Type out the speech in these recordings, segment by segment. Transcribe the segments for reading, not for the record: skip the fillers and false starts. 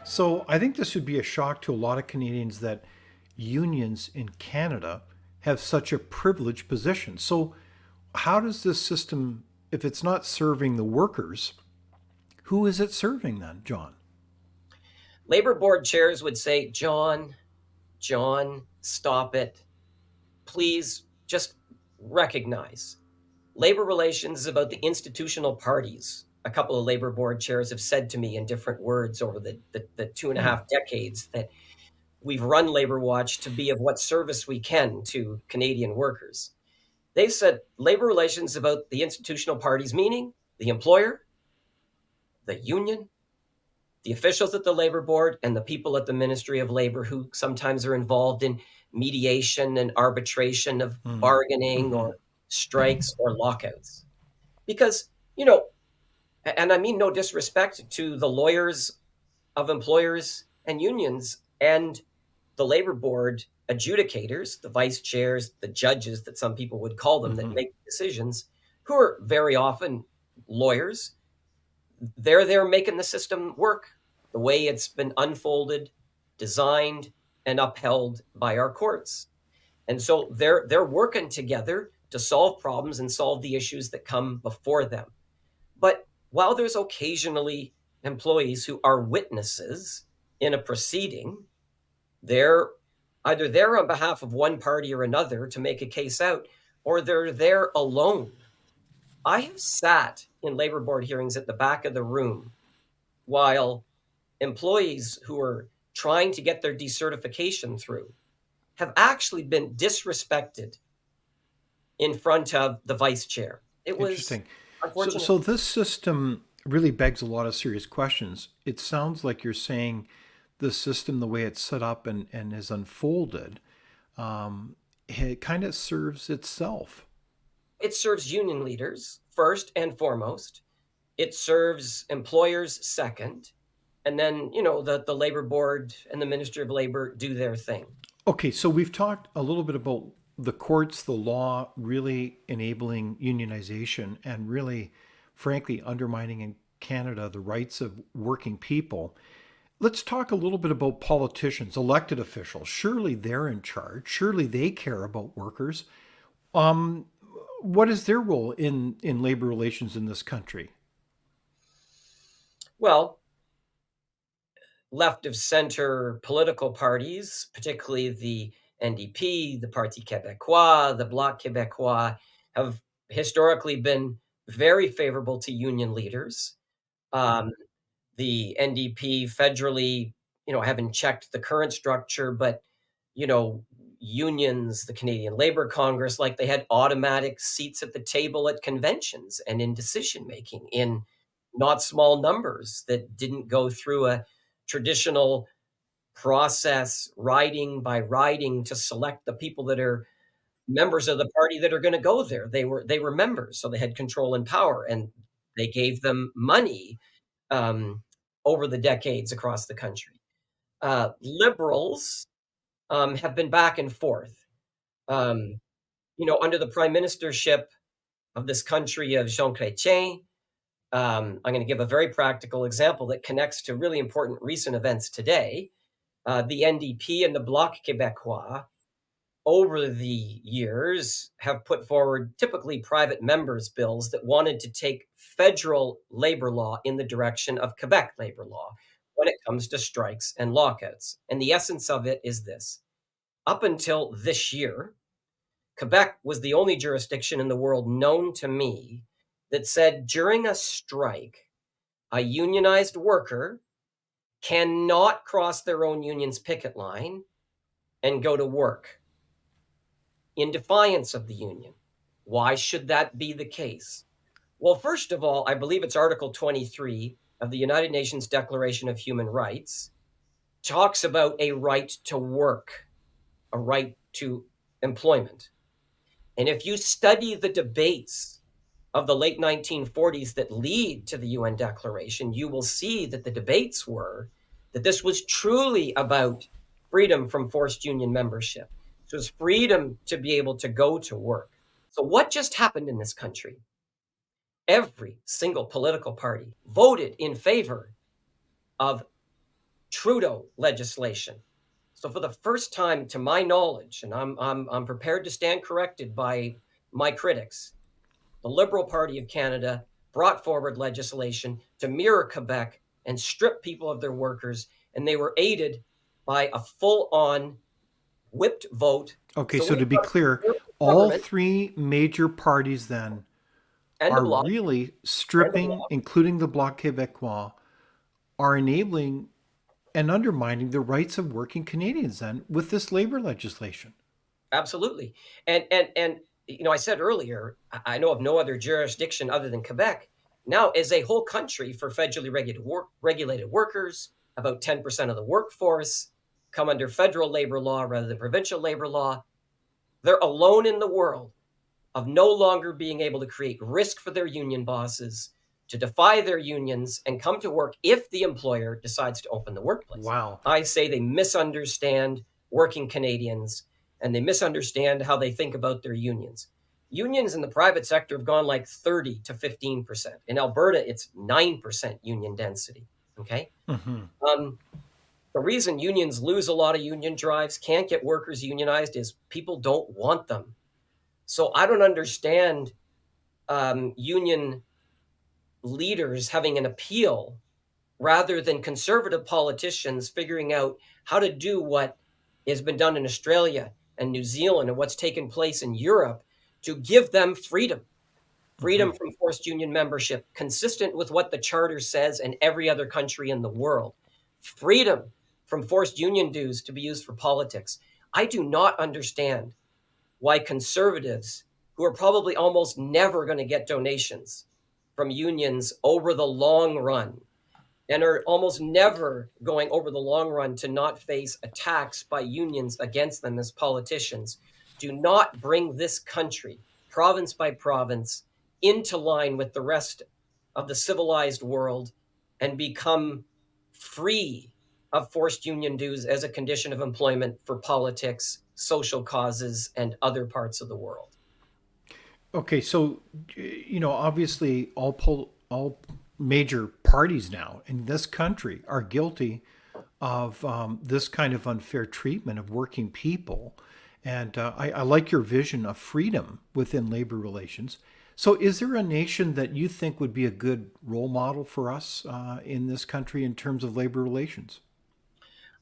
So I think this would be a shock to a lot of Canadians that unions in Canada have such a privileged position. So how does this system, if it's not serving the workers, who is it serving then, John? Labor board chairs would say, John, stop it. Please just recognize labor relations is about the institutional parties. A couple of labor board chairs have said to me in different words over the two and a Hmm. half decades that we've run Labor Watch to be of what service we can to Canadian workers. They've said labor relations about the institutional parties, meaning the employer, the union, the officials at the labor board, and the people at the Ministry of Labor who sometimes are involved in mediation and arbitration of Mm. bargaining Hmm. or strikes or lockouts. Because, you know, and I mean no disrespect to the lawyers of employers and unions and the labor board adjudicators, the vice chairs, the judges that some people would call them that Hmm. make decisions, who are very often lawyers. They're there making the system work the way it's been unfolded, designed, and upheld by our courts. And so they're working together to solve problems and solve the issues that come before them. But while there's occasionally employees who are witnesses in a proceeding, they're either there on behalf of one party or another to make a case out, or they're there alone. I have sat in labor board hearings at the back of the room while employees who are trying to get their decertification through have actually been disrespected in front of the vice chair. It was Interesting. So, unfortunate. so this system really begs a lot of serious questions. It sounds like you're saying the system, the way it's set up and is unfolded, it kind of serves itself. It serves union leaders first and foremost. It serves employers second. And then, the labor board and the Ministry of Labor do their thing. Okay, so we've talked a little bit about the courts, the law really enabling unionization and really, frankly, undermining in Canada the rights of working people. Let's talk a little bit about politicians, elected officials. Surely they're in charge. Surely they care about workers. Um, what is their role in labor relations in this country? Well, left of center political parties, particularly the NDP, the Parti Québécois, the Bloc Québécois, have historically been very favorable to union leaders. Um, the NDP federally, haven't checked the current structure, but you know, unions, the Canadian Labour Congress, like they had automatic seats at the table at conventions and in decision making in not small numbers that didn't go through a traditional process, riding by riding, to select the people that are members of the party that are going to go there. They were members, so they had control and power, and they gave them money um, over the decades across the country. Liberals have been back and forth. Um, Under the prime ministership of this country of Jean Chrétien, I'm going to give a very practical example that connects to really important recent events today. The NDP and the Bloc Québécois, over the years, have put forward typically private members' bills that wanted to take federal labor law in the direction of Quebec labor law when it comes to strikes and lockouts. And the essence of it is this: up until this year, Quebec was the only jurisdiction in the world known to me that said during a strike, a unionized worker cannot cross their own union's picket line and go to work in defiance of the union. Why should that be the case? Well, first of all, I believe it's Article 23 of the United Nations Declaration of Human Rights talks about a right to work, a right to employment. And if you study the debates of the late 1940s that lead to the UN Declaration, you will see that the debates were that this was truly about freedom from forced union membership. So it's freedom to be able to go to work. So what just happened in this country? Every single political party voted in favor of Trudeau legislation. So for the first time, to my knowledge, and I'm prepared to stand corrected by my critics, the Liberal Party of Canada brought forward legislation to mirror Quebec and strip people of their workers, and they were aided by a full-on whipped vote. Okay, So so we've to be got clear, a all government, three major parties then end of are law, really end of stripping, law. including the Bloc Québécois, are enabling and undermining the rights of working Canadians then with this labor legislation. Absolutely. And I said earlier, I know of no other jurisdiction other than Quebec. Now, as a whole country for federally regulated workers, about 10% of the workforce come under federal labor law rather than provincial labor law. They're alone in the world of no longer being able to create risk for their union bosses, to defy their unions and come to work if the employer decides to open the workplace. Wow. I say they misunderstand working Canadians and they misunderstand how they think about their unions. Unions in the private sector have gone like 30 to 15%. In Alberta, it's 9% union density. Okay. Hmm. Um, the reason unions lose a lot of union drives, can't get workers unionized, is people don't want them. So I don't understand union leaders having an appeal rather than conservative politicians figuring out how to do what has been done in Australia and New Zealand and what's taken place in Europe to give them freedom. Hmm. Freedom from forced union membership, consistent with what the charter says in every other country in the world. Freedom from forced union dues to be used for politics. I do not understand why conservatives, who are probably almost never going to get donations from unions over the long run, and are almost never going over the long run to not face attacks by unions against them as politicians, do not bring this country, province by province, into line with the rest of the civilized world and become free of forced union dues as a condition of employment for politics, social causes, and other parts of the world. Okay, so obviously all major parties now in this country are guilty of this kind of unfair treatment of working people, and I like your vision of freedom within labor relations. So, is there a nation that you think would be a good role model for us in this country in terms of labor relations?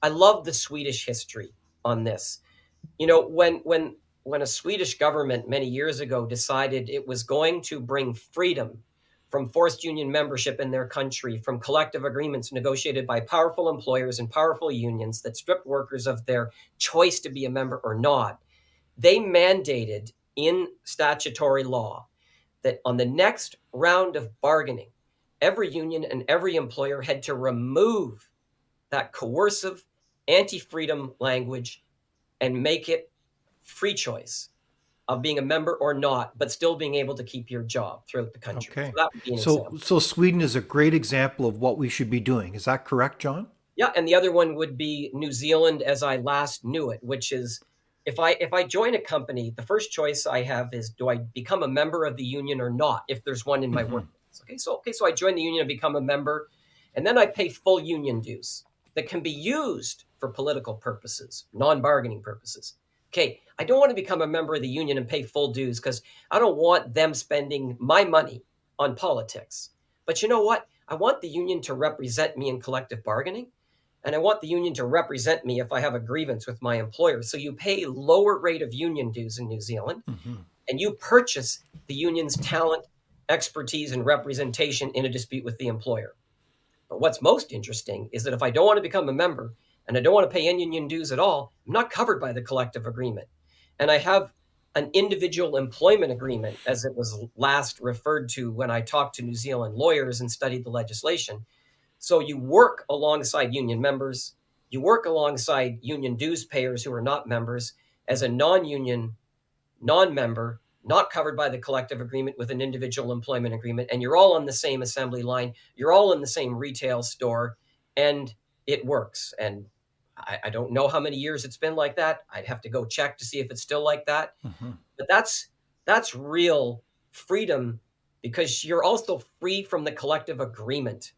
I love the Swedish history on this. When a Swedish government many years ago decided it was going to bring freedom from forced union membership in their country, from collective agreements negotiated by powerful employers and powerful unions that stripped workers of their choice to be a member or not, they mandated in statutory law that on the next round of bargaining, every union and every employer had to remove that coercive anti-freedom language and make it free choice of being a member or not, but still being able to keep your job throughout the country. So Okay, that would be an so example. Sweden is a great example of what we should be doing. Is that correct, John? Yeah, and the other one would be New Zealand as I last knew it, which is if I join a company, the first choice I have is, do I become a member of the union or not, if there's one in my Hmm. workplace. Okay, so I join the union and become a member, and then I pay full union dues that can be used for political purposes, non-bargaining purposes. Okay, I don't want to become a member of the union and pay full dues because I don't want them spending my money on politics. But you know what? I want the union to represent me in collective bargaining, and I want the union to represent me if I have a grievance with my employer. So you pay lower rate of union dues in New Zealand, Hmm. and you purchase the union's talent, expertise, and representation in a dispute with the employer. But what's most interesting is that if I don't want to become a member and I don't want to pay any union dues at all, I'm not covered by the collective agreement. And I have an individual employment agreement, as it was last referred to when I talked to New Zealand lawyers and studied the legislation. So you work alongside union members, you work alongside union dues payers who are not members as a non union, non member, not covered by the collective agreement with an individual employment agreement, and you're all on the same assembly line, you're all in the same retail store, and it works. And I don't know how many years it's been like that. I'd have to go check to see if it's still like that. Hmm. But that's real freedom because you're also free from the collective agreement.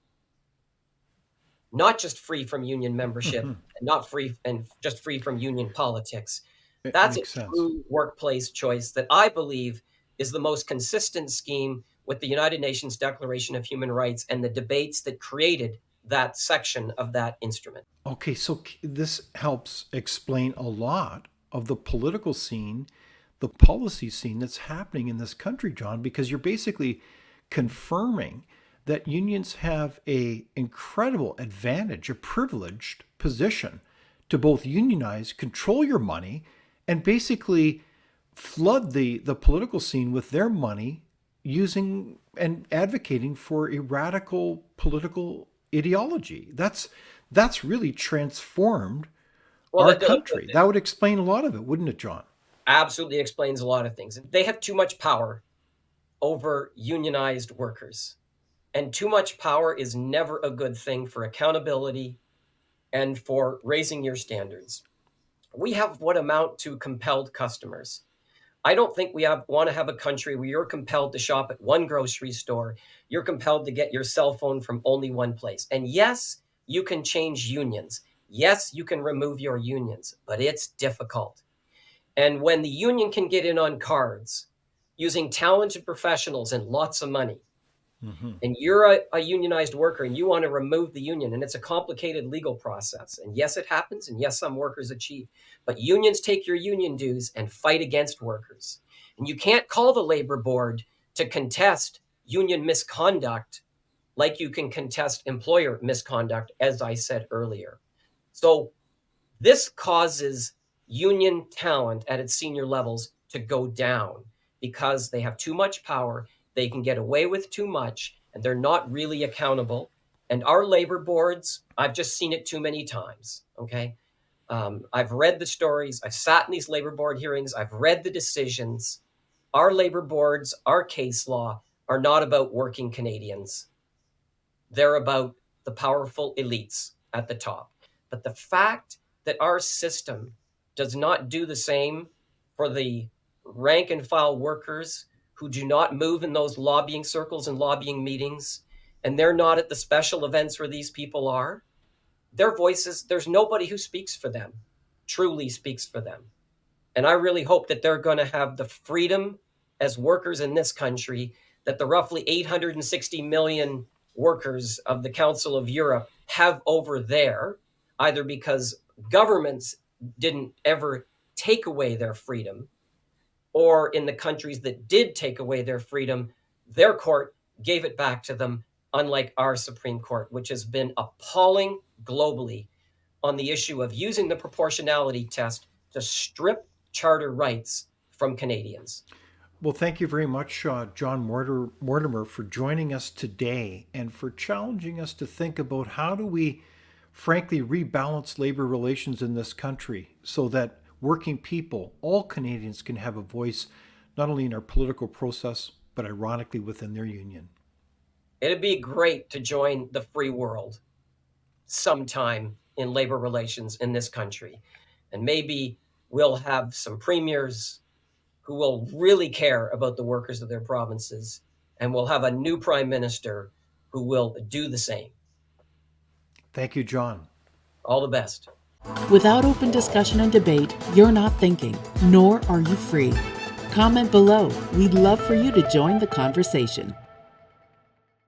not just free from union membership Hmm. and not free and just free from union politics. It That's a makes sense. true workplace choice that I believe is the most consistent scheme with the United Nations Declaration of Human Rights and the debates that created that section of that instrument. Okay, so this helps explain a lot of the political scene, the policy scene that's happening in this country, John, because you're basically confirming that unions have a incredible advantage, a privileged position to both unionize, control your money, and basically flood the political scene with their money using and advocating for a radical political ideology. That's really transformed Well, our look, country. That would explain a lot of it, wouldn't it, John? absolutely explains a lot of things. They have too much power over unionized workers. And too much power is never a good thing for accountability and for raising your standards. We have what amount to compelled customers. I don't think we want to have a country where you're compelled to shop at one grocery store. You're compelled to get your cell phone from only one place. And yes, you can change unions. Yes, you can remove your unions, but it's difficult. And when the union can get in on cards using talented professionals and lots of money, Hmm. and you're a unionized worker and you want to remove the union, and it's a complicated legal process, and yes, it happens, and yes, some workers achieve, but unions take your union dues and fight against workers, and you can't call the labor board to contest union misconduct like you can contest employer misconduct, as I said earlier. So this causes union talent at its senior levels to go down because they have too much power, they can get away with too much, and they're not really accountable. And our labor boards, I've just seen it too many times. Okay. I've read the stories, I've sat in these labor board hearings, I've read the decisions. Our labor boards, our case law are not about working Canadians. They're about the powerful elites at the top. But the fact that our system does not do the same for the rank and file workers who do not move in those lobbying circles and lobbying meetings, and they're not at the special events where these people are, their voices, there's nobody who speaks for them, truly speaks for them. And I really hope that they're going to have the freedom as workers in this country that the roughly 860 million workers of the Council of Europe have over there, either because governments didn't ever take away their freedom, or in the countries that did take away their freedom, their court gave it back to them, unlike our Supreme Court, which has been appalling globally on the issue of using the proportionality test to strip charter rights from Canadians. Well, thank you very much, John Mortimer, for joining us today and for challenging us to think about how do we, frankly, rebalance labor relations in this country so that working people, all Canadians, can have a voice not only in our political process, but ironically within their union. It'd be great to join the free world sometime in labor relations in this country. And maybe we'll have some premiers who will really care about the workers of their provinces, and we'll have a new prime minister who will do the same. Thank you, John. All the best. Without open discussion and debate, you're not thinking, nor are you free. Comment below. We'd love for you to join the conversation.